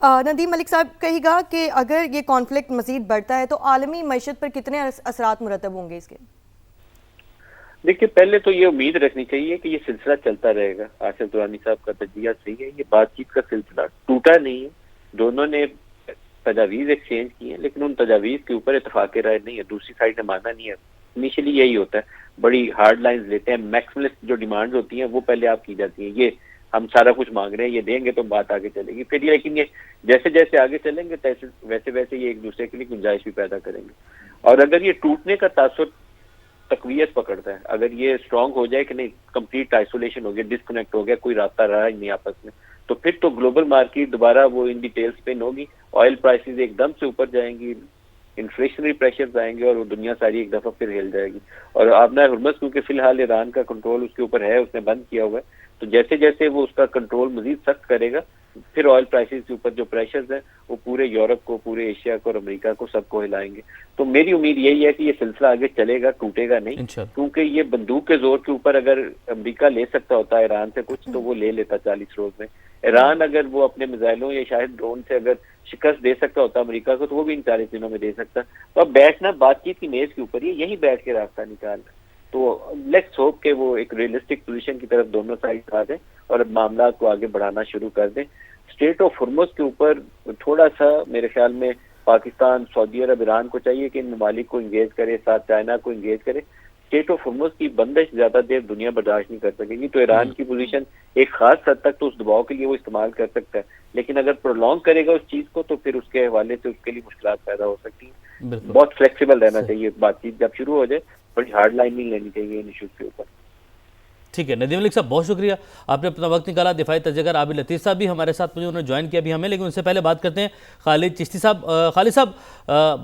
ندیم ملک صاحب کہے گا کہ اگر یہ کانفلکٹ مزید بڑھتا ہے تو عالمی معیشت پر کتنے اثرات مرتب ہوں گے اس کے؟ دیکھیے پہلے تو یہ امید رکھنی چاہیے کہ یہ سلسلہ چلتا رہے گا. آصف درانی صاحب کا تجزیہ صحیح ہے, یہ بات چیت کا سلسلہ ٹوٹا نہیں ہے. دونوں نے تجاویز ایکسچینج کی ہیں لیکن ان تجاویز کے اوپر اتفاق رائے نہیں ہے, دوسری سائڈ نے مانا نہیں ہے. انیشلی یہی ہوتا ہے, بڑی ہارڈ لائنز لیتے ہیں, میکسملسٹ جو ڈیمانڈز ہوتی ہیں وہ پہلے آپ کی جاتی ہیں, یہ ہم سارا کچھ مانگ رہے ہیں, یہ دیں گے تو بات آگے چلے گی. پھر یہ لیکن یہ جیسے جیسے آگے چلیں گے ویسے ویسے یہ ایک دوسرے کے لیے گنجائش بھی پیدا کریں گے. اور اگر یہ ٹوٹنے کا تاثر تقویت پکڑتا ہے, اگر یہ اسٹرانگ ہو جائے کہ نہیں کمپلیٹ آئسولیشن ہو گیا, ڈسکنیکٹ ہو گیا, کوئی رابطہ رہا ہی نہیں آپس میں, تو پھر تو گلوبل مارکیٹ دوبارہ وہ ان ڈیٹیل اسپن ہوگی, آئل پرائسز ایک دم سے اوپر جائیں گی, انفلیشنری پریشرز آئیں گے اور وہ دنیا ساری ایک دفعہ پھر ہل جائے گی. اور آبنائے ہرمز کیونکہ فی الحال ایران کا کنٹرول اس کے اوپر ہے, اس نے بند کیا ہوا ہے, تو جیسے جیسے وہ اس کا کنٹرول مزید سخت کرے گا پھر آئل پرائسز کے اوپر جو پریشرز ہیں وہ پورے یورپ کو, پورے ایشیا کو اور امریکہ کو سب کو ہلائیں گے. تو میری امید یہی ہے کہ یہ سلسلہ آگے چلے گا, ٹوٹے گا نہیں, کیونکہ یہ بندوق کے زور کے اوپر اگر امریکہ لے سکتا ہوتا ہے ایران سے کچھ تو وہ لے لیتا 40 روز میں. ایران اگر وہ اپنے میزائلوں یا شاید ڈرون سے اگر شکست دے سکتا ہوتا امریکہ کو تو وہ بھی ان 40 دنوں میں دے سکتا. تو اب بیٹھنا بات چیت کی میز کے اوپر ہی, یہیں بیٹھ کے راستہ نکالنا. تو لیٹس ہوپ کہ وہ ایک ریئلسٹک پوزیشن کی طرف دونوں سائڈ آ دیں اور معاملات کو آگے بڑھانا شروع کر دیں. اسٹیٹ آف ہرمز کے اوپر تھوڑا سا میرے خیال میں پاکستان, سعودی عرب, ایران کو چاہیے کہ ان ممالک کو انگیج کرے, ساتھ چائنا کو انگیج کرے. اسٹیٹ آف ہرمز کی بندش زیادہ دیر دنیا برداشت نہیں کر سکے گی, تو ایران کی پوزیشن ایک خاص حد تک تو اس دباؤ کے لیے وہ استعمال کر سکتا ہے, لیکن اگر پرولونگ کرے گا اس چیز کو تو پھر اس کے حوالے سے اس کے لیے مشکلات پیدا ہو سکتی ہیں. بہت فلیکسیبل رہنا چاہیے, بات چیت جب شروع ہو جائے بڑی ہارڈ لائن نہیں لینی چاہیے ان ایشوز کے اوپر. ٹھیک ہے ندیم ملک صاحب, بہت شکریہ, آپ نے اپنا وقت نکالا. دفاعی تجزیہ کار عابد لطیف صاحب بھی ہمارے ساتھ انہوں نے جوائن کیا بھی ہمیں, لیکن ان سے پہلے بات کرتے ہیں خالد چشتی صاحب. خالد صاحب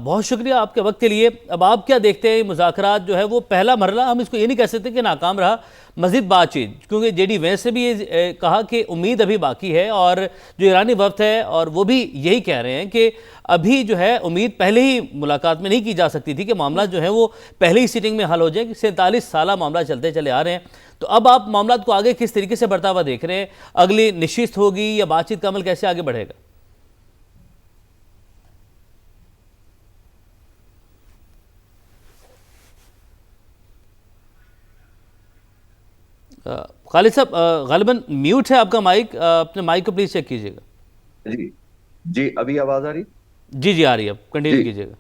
بہت شکریہ آپ کے وقت کے لیے. اب آپ کیا دیکھتے ہیں مذاکرات جو ہے وہ پہلا مرحلہ, ہم اس کو یہ نہیں کہہ سکتے کہ ناکام رہا, مزید بات چیت, کیونکہ جے ڈی وینس نے بھی یہ کہا کہ امید ابھی باقی ہے, اور جو ایرانی وفد ہے اور وہ بھی یہی کہہ رہے ہیں کہ ابھی جو ہے امید پہلے ہی ملاقات میں نہیں کی جا سکتی تھی کہ معاملات جو ہیں وہ پہلے ہی سیٹنگ میں حل ہو جائیں, کہ 47 سالہ معاملہ چلتے چلے آ رہے ہیں. تو اب آپ معاملات کو آگے کس طریقے سے بڑھتا ہوا دیکھ رہے ہیں, اگلی نشست ہوگی یا بات چیت کا عمل کیسے آگے بڑھے گا؟ خالد صاحب غالباً میوٹ ہے آپ کا مائک, اپنے مائک کو پلیز چیک کیجئے گا. جی ابھی آواز آ رہی؟ جی آ رہی ہے, اب کنٹینیو کیجئے گا.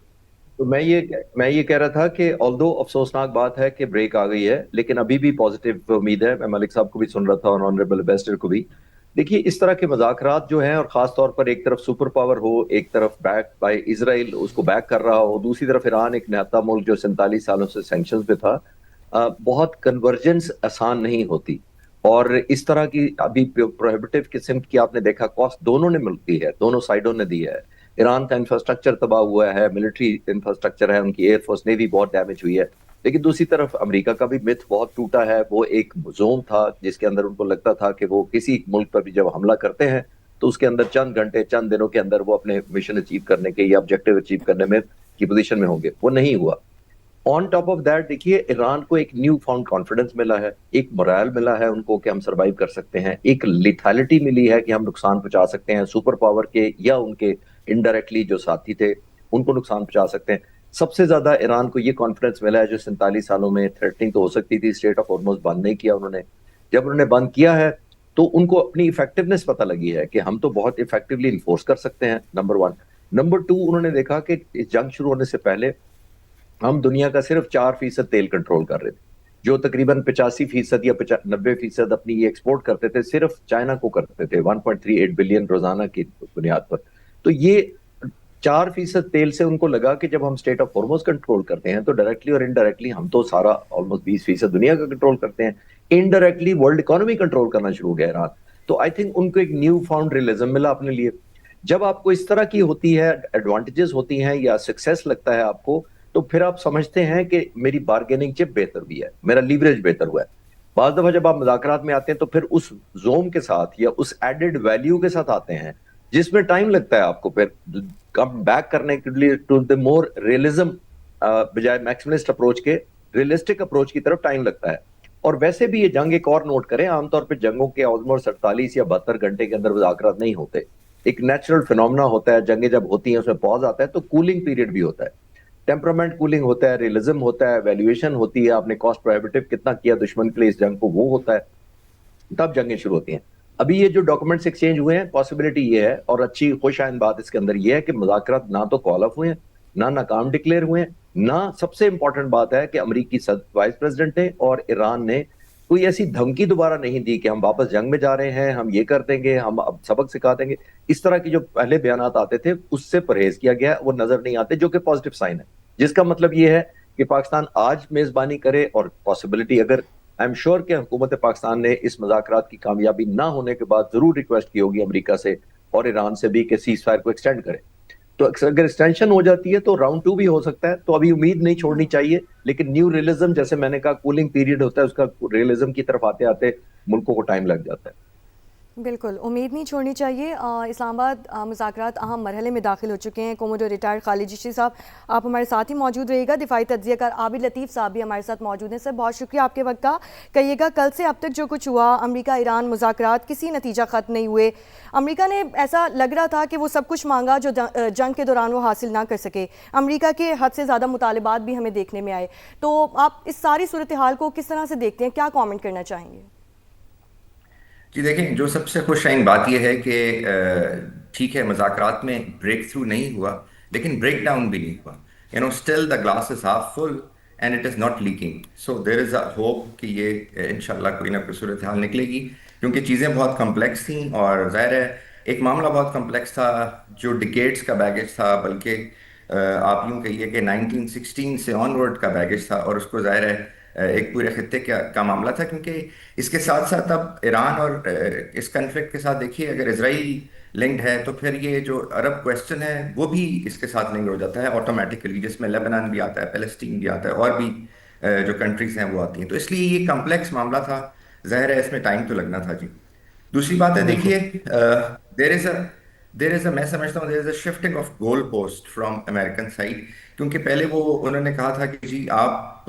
تو میں یہ کہہ رہا تھا کہ آلدو افسوسناک بات ہے کہ بریک آ گئی ہے, لیکن ابھی بھی پازیٹیو امید ہے. میں ملک صاحب کو بھی سن رہا تھا اور آنریبل ایمبیسڈر کو بھی. دیکھیے اس طرح کے مذاکرات جو ہیں, اور خاص طور پر ایک طرف سپر پاور ہو, ایک طرف بیک بائی اسرائیل اس کو بیک کر رہا ہو, دوسری طرف ایران ایک نہتا ملک جو 47 سالوں سے سینکشنز پہ تھا, بہت کنورجنس آسان نہیں ہوتی. اور اس طرح کی ابھی پروہیبٹیو قسم کی آپ نے دیکھا کاسٹ دونوں نے ملک دی ہے, دونوں سائڈوں نے دی ہے. ایران کا انفراسٹرکچر تباہ ہوا ہے, ملٹری انفراسٹرکچر ہے, ان کی ایئر فورس نیوی بہت ڈیمیج ہوئی ہے. لیکن دوسری طرف امریکہ کا بھی متھ بہت ٹوٹا ہے. وہ ایک زون تھا جس کے اندر ان کو لگتا تھا کہ وہ کسی ملک پر بھی جب حملہ کرتے ہیں تو اس کے اندر چند گھنٹے, چند دنوں کے اندر وہ اپنے مشن اچیو کرنے کے یا آبجیکٹیو اچیو کرنے میں کی پوزیشن میں ہوں گے. وہ نہیں ہوا. آن ٹاپ آف دیٹ دیکھیے ایران کو ایک نیو فاؤنڈ کانفیڈنس ملا ہے, ایک morale ملا ہے ان کو کہ ہم سروائیو کر سکتے ہیں, ایک لیتھیلٹی ملی ہے کہ ہم نقصان پہنچا سکتے ہیں سپر پاور کے یا ان کے انڈائریکٹلی جو ساتھی تھے ان کو نقصان پہنچا سکتے ہیں. سب سے زیادہ ایران کو یہ کانفیڈنس ملا ہے جو 47 سالوں میں تھریٹنگ تو ہو سکتی تھی, اسٹیٹ آف ہرمز بند نہیں کیا انہوں نے. جب انہوں نے بند کیا ہے تو ان کو اپنی ایفیکٹونیس پتہ لگی ہے کہ ہم تو بہت ایفیکٹولی انفورس کر سکتے ہیں, نمبر 1. نمبر 2, انہوں نے دیکھا کہ اس جنگ شروع ہونے سے پہلے ہم دنیا کا صرف 4% تیل کنٹرول کر رہے تھے, جو تقریباً 85% یا 90% اپنی یہ ایکسپورٹ کرتے تھے, صرف چائنا کو کرتے تھے 1.38 بلین روزانہ کی بنیاد پر. تو یہ 4% تیل سے ان کو لگا کہ جب ہم اسٹیٹ آف ہرمز کنٹرول کرتے ہیں تو ڈائریکٹلی اور انڈائریکٹلی ہم تو سارا آلموسٹ 20% دنیا کا کنٹرول کرتے ہیں, انڈائریکٹلی ورلڈ اکانومی کنٹرول کرنا شروع ہو گیا ایران. تو آئی تھنک ان کو ایک نیو فاؤنڈ ریئلزم ملا اپنے لیے. جب آپ کو اس طرح کی ہوتی ہے, ایڈوانٹیجز ہوتی ہیں یا سکسیس لگتا ہے آپ کو, تو پھر آپ سمجھتے ہیں کہ میری بارگیننگ چپ بہتر ہوئی ہے, میرا لیوریج بہتر ہوا ہے. بعض دفعہ جب آپ مذاکرات میں آتے ہیں تو پھر اس زوم کے ساتھ یا اس ایڈڈ ویلیو کے ساتھ آتے ہیں جس میں ٹائم لگتا ہے آپ کو پھر کم بیک کرنے کے لیے ٹو دی مور ریئلزم, بجائے میکسملسٹ اپروچ کے ریئلسٹک اپروچ کی طرف ٹائم لگتا ہے. اور ویسے بھی یہ جنگ ایک اور نوٹ کریں, عام طور پہ جنگوں کے آلموسٹ 48 یا 72 گھنٹے کے اندر مذاکرات نہیں ہوتے. ایک نیچرل فینومنا ہوتا ہے, جنگیں جب ہوتی ہیں اس میں پاز آتا ہے, تو کولنگ پیریڈ بھی ہوتا ہے, ٹیمپرامنٹ کولنگ ہوتا ہے, ریئلزم ہوتا ہے, ویلیویشن ہوتی ہے, آپ نے کاسٹ پروہیبٹیو کتنا کیا دشمن کے لیے اس جنگ کو, وہ ہوتا ہے, تب جنگیں شروع ہوتی ہیں. ابھی یہ جو ڈاکومنٹس ایکسچینج ہوئے ہیں, پاسبلٹی یہ ہے, اور اچھی خوش آئند بات اس کے اندر یہ ہے کہ مذاکرات نہ تو کال آف ہوئے ہیں, نہ ناکام ڈکلیئر ہوئے ہیں, نہ سب سے امپورٹنٹ بات ہے کہ امریکی وائس پریزیڈنٹ نے اور ایران نے کوئی ایسی دھمکی دوبارہ نہیں دی کہ ہم واپس جنگ میں جا رہے ہیں, ہم یہ کر دیں گے, ہم اب سبق سکھا دیں گے. اس طرح کی جو پہلے بیانات آتے تھے اس سے پرہیز کیا گیا, وہ نظر نہیں آتے, جو کہ پازیٹیو سائن ہے, جس کا مطلب یہ ہے کہ پاکستان آج میزبانی کرے, اور پاسبلٹی اگر آئی ایم شیور کہ حکومت پاکستان نے اس مذاکرات کی کامیابی نہ ہونے کے بعد ضرور ریکویسٹ کی ہوگی امریکہ سے اور ایران سے بھی کہ سیز فائر کو ایکسٹینڈ کرے. تو اگر ایکسٹینشن ہو جاتی ہے تو راؤنڈ 2 بھی ہو سکتا ہے, تو ابھی امید نہیں چھوڑنی چاہیے, لیکن نیو ریئلزم, جیسے میں نے کہا کولنگ پیریڈ ہوتا ہے, اس کا ریئلزم کی طرف آتے آتے ملکوں کو ٹائم لگ جاتا ہے. بالکل امید نہیں چھوڑنی چاہیے. اسلام آباد مذاکرات اہم مرحلے میں داخل ہو چکے ہیں. کوموڈور ریٹائرڈ خالد چشتی صاحب آپ ہمارے ساتھ ہی موجود رہیے گا. دفاعی تجزیہ کار عابد لطیف صاحب بھی ہمارے ساتھ موجود ہیں. سر بہت شکریہ آپ کے وقت کا. کہیے گا کل سے اب تک جو کچھ ہوا, امریکہ ایران مذاکرات کسی نتیجہ ختم نہیں ہوئے. امریکہ نے ایسا لگ رہا تھا کہ وہ سب کچھ مانگا جو جنگ کے دوران وہ حاصل نہ کر سکے. امریکہ کے حد سے زیادہ مطالبات بھی ہمیں دیکھنے میں آئے. تو آپ اس ساری صورتحال کو کس طرح سے دیکھتے ہیں, کیا کامنٹ کرنا چاہیں گے؟ جی دیکھیں, جو سب سے خوش آئند بات یہ ہے کہ ٹھیک ہے مذاکرات میں بریک تھرو نہیں ہوا, لیکن بریک ڈاؤن بھی نہیں ہوا. Still the glass is half full and it is not leaking. So there is a hope کہ یہ انشاءاللہ کوئی نہ کوئی صورتحال نکلے گی, کیونکہ چیزیں بہت کمپلیکس تھیں, اور ظاہر ہے ایک معاملہ بہت کمپلیکس تھا جو ڈیکیڈز کا بیگیج تھا, بلکہ آپ یوں کہیے کہ 1916 سے آن ورڈ کا بیگیج تھا, اور اس کو ظاہر ہے ایک پورے خطے کا معاملہ تھا. کیونکہ اس کے ساتھ ساتھ اب ایران اور اس کنفلکٹ کے ساتھ دیکھیے, اگر اسرائیل لنکڈ ہے تو پھر یہ جو عرب کویسچن ہے وہ بھی اس کے ساتھ لنکڈ ہو جاتا ہے آٹومیٹیکلی, جس میں لیبنان بھی آتا ہے, فلسطین بھی آتا ہے, اور بھی جو کنٹریز ہیں وہ آتی ہیں. تو اس لیے یہ کمپلیکس معاملہ تھا, ظاہر ہے اس میں ٹائم تو لگنا تھا. جی دوسری بات ہے, دیکھیے میں سمجھتا ہوں there is a shifting of goal post from American side. کیونکہ پہلے انہوں نے کہا تھا کہ جی آپ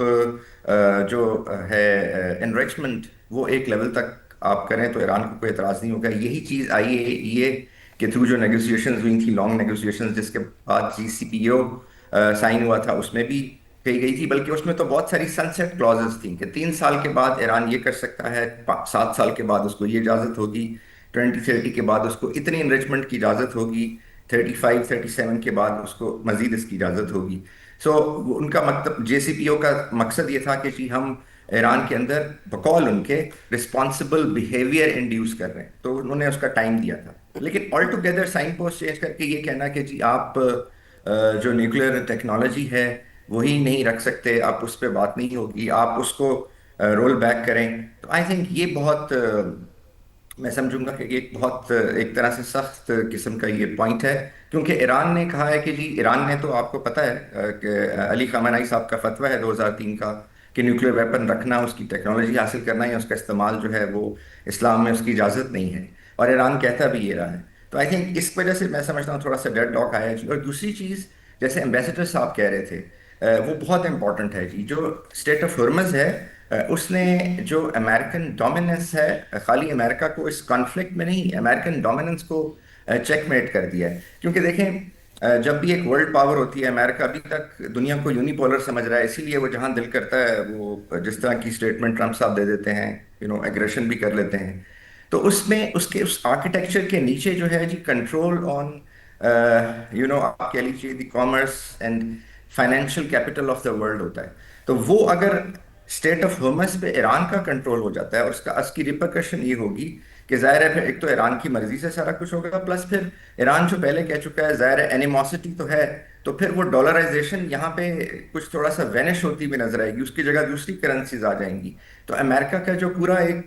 جو ہے انریچمنٹ وہ ایک لیول تک آپ کریں تو ایران کو کوئی اعتراض نہیں ہوگا. یہی چیز IAEA کے تھرو جو نیگوسیشنز ہوئی تھیں, لانگ نیگوسیشنز, جس کے بعد JCPOA سائن ہوا تھا, اس میں بھی کہی گئی تھی, بلکہ اس میں تو بہت ساری سنسیٹ کلازز تھیں کہ 3 سال کے بعد ایران یہ کر سکتا ہے, 7 سال کے بعد اس کو یہ اجازت ہوگی, 2030 کے بعد اس کو اتنی انریچمنٹ کی اجازت ہوگی, 35-37 کے بعد اس کو مزید اس کی اجازت ہوگی. سو ان کا مطلب JCPOA کا مقصد یہ تھا کہ جی ہم ایران کے اندر بقول ان کے رسپانسبل بیہیویئر انڈیوس کر رہے ہیں, تو انہوں نے اس کا ٹائم دیا تھا. لیکن all together signpost change کر کے یہ کہنا کہ جی آپ جو نیوکلیئر ٹیکنالوجی ہے وہی نہیں رکھ سکتے, آپ اس پہ بات نہیں ہوگی, آپ اس کو رول بیک کریں, تو آئی تھنک یہ بہت میں سمجھوں گا کہ ایک بہت ایک طرح سے سخت قسم کا یہ پوائنٹ ہے. کیونکہ ایران نے کہا ہے کہ جی ایران نے تو آپ کو پتہ ہے کہ علی خامنہئی صاحب کا فتویٰ ہے 2003 کا کہ نیوکلیئر ویپن رکھنا, اس کی ٹیکنالوجی حاصل کرنا یا اس کا استعمال جو ہے وہ اسلام میں اس کی اجازت نہیں ہے, اور ایران کہتا بھی یہ رہا ہے. تو آئی تھنک اس وجہ سے میں سمجھتا ہوں تھوڑا سا ڈیڈ لاک آیا ہے. اور دوسری چیز جیسے ایمبیسڈر صاحب کہہ رہے تھے وہ بہت امپورٹنٹ ہے جی. جو اسٹیٹ آف ہرمز ہے اس نے جو امریکن ڈومیننس ہے, خالی امریکہ کو اس کانفلکٹ میں نہیں, امریکن ڈومیننس کو چیک میٹ کر دیا ہے. کیونکہ دیکھیں جب بھی ایک ورلڈ پاور ہوتی ہے, امریکہ ابھی تک دنیا کو یونیپولر سمجھ رہا ہے, اسی لیے وہ جہاں دل کرتا ہے وہ جس طرح کی اسٹیٹمنٹ ٹرمپ صاحب دے دیتے ہیں, ایگریشن بھی کر لیتے ہیں. تو اس میں اس آرکیٹیکچر کے نیچے جو ہے جی کنٹرول آن آپ کہہ لیجیے the commerce and financial capital of the world ہوتا ہے. تو وہ اگر اسٹیٹ آف ہرمز پہ ایران کا کنٹرول ہو جاتا ہے, اور اس کی ریپرکشن یہ ہوگی کہ ظاہر ہے پھر ایک تو ایران کی مرضی سے سارا کچھ ہوگا, پلس پھر ایران جو پہلے کہہ چکا ہے ظاہر ہے اینیموسٹی تو ہے, تو پھر وہ ڈالرائزیشن یہاں پہ کچھ تھوڑا سا وینش ہوتی بھی نظر آئے گی, اس کی جگہ دوسری کرنسیز آ جائیں گی. تو امریکہ کا جو پورا ایک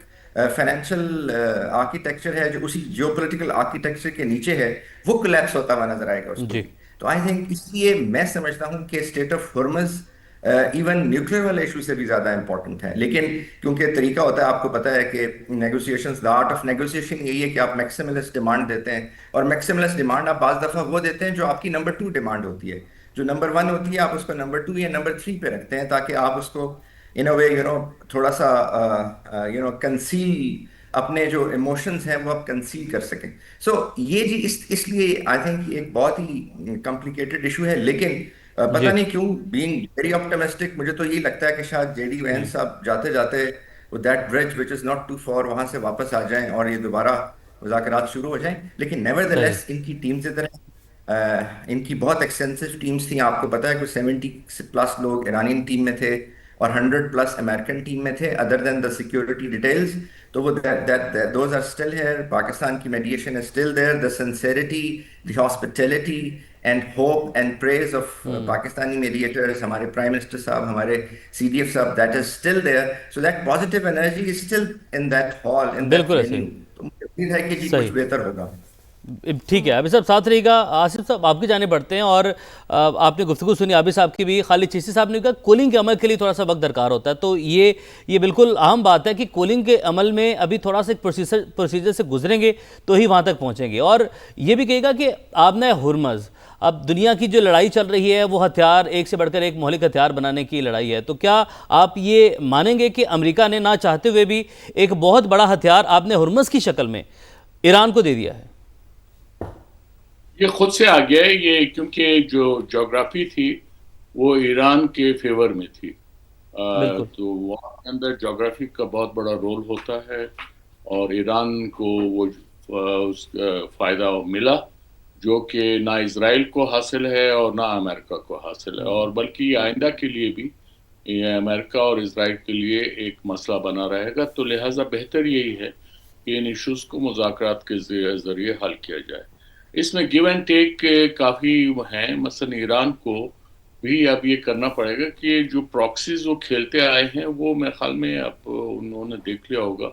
فائنینشیل آرکیٹیکچر ہے جو اسی جیو پولیٹیکل آرکیٹیکچر کے نیچے ہے, وہ کولیپس ہوتا ہوا نظر آئے گا اس کو. تو آئی تھنک اس لیے میں سمجھتا ہوں کہ state of Hormuz even nuclear والے ایشو سے بھی زیادہ امپورٹنٹ ہے. لیکن کیونکہ طریقہ ہوتا ہے, آپ کو پتہ ہے کہ negotiations, the art of negotiation یہی ہے کہ آپ میکسیملسٹ ڈیمانڈ دیتے ہیں, اور میکسیملسٹ ڈیمانڈ آپ بعض دفعہ وہ دیتے ہیں جو آپ کی نمبر 2 ڈیمانڈ ہوتی ہے. جو نمبر 1 ہوتی ہے آپ اس کو نمبر 2 یا نمبر 3 پہ رکھتے ہیں, تاکہ آپ اس کو ان اے وے تھوڑا سا کنسیل اپنے جو ایموشنز ہیں وہ آپ کنسیل کر سکیں. سو یہ جی اس لیے آئی تھنک ایک بہت ہی کمپلیکیٹڈ ایشو ہے. لیکن پتہ جی نہیں کیوں بینگ ویری آپٹمسٹک مجھے تو یہ لگتا ہے کہ شاید جے ڈی وینس صاحب جاتے جاتے وہ that bridge which is not too far وہاں سے واپس آ جائیں اور یہ دوبارہ مذاکرات شروع ہو جائیں. لیکن نیور دا صحیح. لیس ان کی ٹیم سے طرح ان کی بہت ایکسٹینسو ٹیمز تھیں. آپ کو پتا ہے کہ 70+ لوگ ایرانین ٹیم میں تھے اور 100+ امریکن ٹیم میں تھے other than the security details. تو وہ those are still here. Pakistan کی mediation is still there. The sincerity, the hospitality and hope and praise of Pakistani mediators, ہمارے پرائم منسٹر صاحب, ہمارے سی ڈی ایف صاحب, that is still there. So that positive energy is still in that hall, in that بالکل ایسے ہی. Venue. تو مجھے امید ہے کہ جی صحیح. کچھ بہتر ہوگا. ٹھیک ہے عابد صاحب ساتھ رہی گا. آصف صاحب آپ کی جانب بڑھتے ہیں اور آپ نے گفتگو سنی عابد صاحب کی بھی. خالد چشتی صاحب نے کہا کولنگ کے عمل کے لیے تھوڑا سا وقت درکار ہوتا ہے, تو یہ بالکل اہم بات ہے کہ کولنگ کے عمل میں ابھی تھوڑا سا ایک پروسیجر سے گزریں گے تو ہی وہاں تک پہنچیں گے. اور یہ بھی کہے گا کہ آبنۂ ہرمز, اب دنیا کی جو لڑائی چل رہی ہے وہ ہتھیار ایک سے بڑھ کر ایک مہلک ہتھیار بنانے کی لڑائی ہے, تو کیا آپ یہ مانیں گے کہ امریکہ نے نہ چاہتے ہوئے بھی ایک بہت بڑا ہتھیار آبنۂ ہرمز کی شکل میں ایران کو دے دیا ہے؟ یہ خود سے آ گیا ہے یہ, کیونکہ جو جغرافی تھی وہ ایران کے فیور میں تھی. بالکل. تو وہاں کے اندر جغرافی کا بہت بڑا رول ہوتا ہے اور ایران کو وہ اس کا فائدہ ملا جو کہ نہ اسرائیل کو حاصل ہے اور نہ امریکہ کو حاصل ہے, اور بلکہ یہ آئندہ کے لیے بھی یہ امریکہ اور اسرائیل کے لیے ایک مسئلہ بنا رہے گا. تو لہٰذا بہتر یہی ہے کہ ان ایشوز کو مذاکرات کے ذریعے حل کیا جائے. اس میں گیو اینڈ ٹیک کافی ہیں. مثلا ایران کو بھی اب یہ کرنا پڑے گا کہ جو پراکسیز وہ کھیلتے آئے ہیں وہ میرے خیال میں اب انہوں نے دیکھ لیا ہوگا,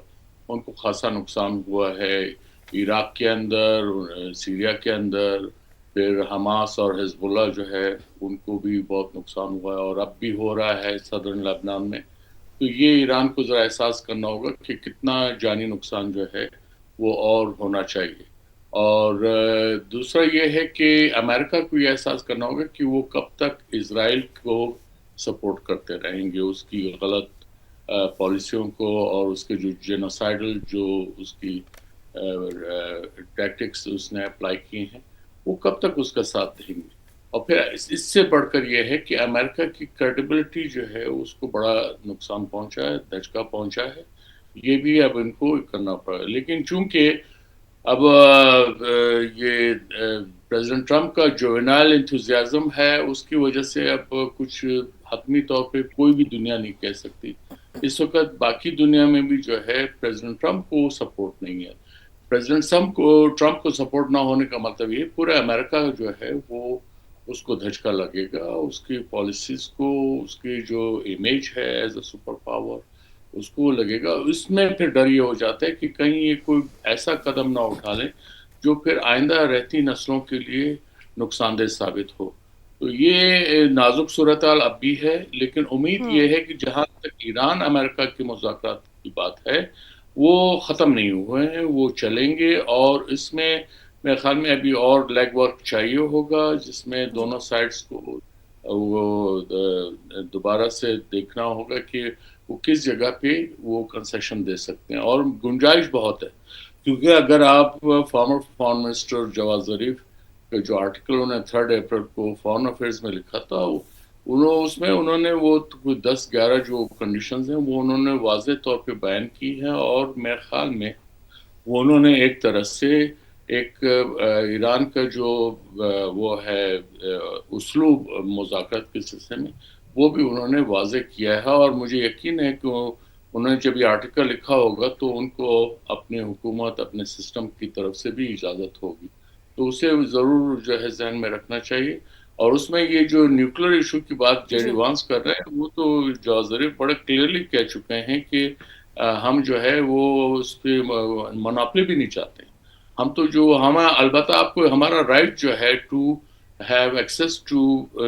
ان کو خاصا نقصان ہوا ہے عراق کے اندر, سیریا کے اندر, پھر حماس اور حزب اللہ جو ہے ان کو بھی بہت نقصان ہوا ہے اور اب بھی ہو رہا ہے صدرن لبنان میں. تو یہ ایران کو ذرا احساس کرنا ہوگا کہ کتنا جانی نقصان جو ہے وہ اور ہونا چاہیے. اور دوسرا یہ ہے کہ امریکہ کو یہ احساس کرنا ہوگا کہ وہ کب تک اسرائیل کو سپورٹ کرتے رہیں گے, اس کی غلط پالیسیوں کو اور اس کے جو جینوسائیڈل جو اس کی ٹیکٹکس اس نے اپلائی کیے ہیں وہ کب تک اس کا ساتھ دیں گے. اور پھر اس سے بڑھ کر یہ ہے کہ امریکہ کی کریڈیبلٹی جو ہے اس کو بڑا نقصان پہنچا ہے, دھچکا پہنچا ہے. یہ بھی اب ان کو کرنا پڑا. لیکن چونکہ اب یہ پریزیڈنٹ ٹرمپ کا جو وینائل انتھوزیازم ہے اس کی وجہ سے اب کچھ حتمی طور پہ کوئی بھی دنیا نہیں کہہ سکتی. اس وقت باقی دنیا میں بھی جو ہے پریزیڈنٹ ٹرمپ کو سپورٹ نہیں ہے. پریزیڈنٹ ٹرمپ کو سپورٹ نہ ہونے کا مطلب یہ پورا امریکہ جو ہے وہ اس کو دھچکا لگے گا, اس کی پالیسیز کو, اس کی جو امیج ہے ایز اے سپر پاور اس کو لگے گا. اس میں پھر ڈر یہ ہو جاتا ہے کہ کہیں یہ کوئی ایسا قدم نہ اٹھا لیں جو پھر آئندہ رہتی نسلوں کے لیے نقصان دہ ثابت ہو. تو یہ نازک صورتحال اب بھی ہے, لیکن امید یہ ہے کہ جہاں تک ایران امریکہ کے مذاکرات کی بات ہے وہ ختم نہیں ہوئے ہیں, وہ چلیں گے. اور اس میں میرے خیال میں ابھی اور لیگ ورک چاہیے ہوگا جس میں دونوں سائڈز کو وہ دوبارہ سے دیکھنا ہوگا کہ وہ کس جگہ پہ وہ کنسیشن دے سکتے ہیں. اور گنجائش بہت ہے, کیونکہ اگر آپ former foreign minister Javad Zarif کا جو آرٹیکل انہوں نے 3 اپریل کو فارن افیئرز میں لکھا تھا اس میں انہوں نے وہ 10-11 جو کنڈیشنز ہیں وہ انہوں نے واضح طور پہ بیان کی ہیں. اور میرے خیال میں وہ انہوں نے ایک طرح سے ایک ایران کا جو وہ ہے اسلوب مذاکرات کے سلسلے میں وہ بھی انہوں نے واضح کیا ہے. اور مجھے یقین ہے کہ انہوں نے جب یہ آرٹیکل لکھا ہوگا تو ان کو اپنے حکومت اپنے سسٹم کی طرف سے بھی اجازت ہوگی, تو اسے ضرور جو ہے ذہن میں رکھنا چاہیے. اور اس میں یہ جو نیوکلیر ایشو کی بات جے ڈی وانس کر رہے ہیں وہ تو جواد ظریف بڑے کلیئرلی کہہ چکے ہیں کہ ہم جو ہے وہ اس پہ مناپلی بھی نہیں چاہتے. ہم تو جو البتہ آپ کو ہمارا رائٹ جو ہے to have access to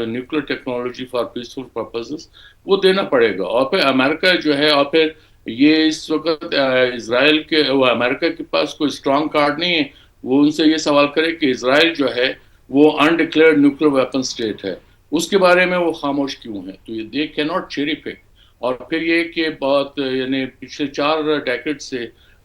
nuclear technology for peaceful purposes وہ دینا پڑے گا. اور پھر امریکہ جو ہے, اور پھر یہ اس وقت اسرائیل کے امریکہ کے پاس کوئی اسٹرانگ کارڈ نہیں ہے. وہ ان سے یہ سوال کرے کہ اسرائیل جو ہے وہ انڈکلیئرڈ نیوکلیر ویپن اسٹیٹ ہے, اس کے بارے میں وہ خاموش کیوں ہیں. تو یہ دے کی ناٹ چیری پک. اور پھر یہ کہ بہت یعنی پچھلے 4 ڈیکیڈ سے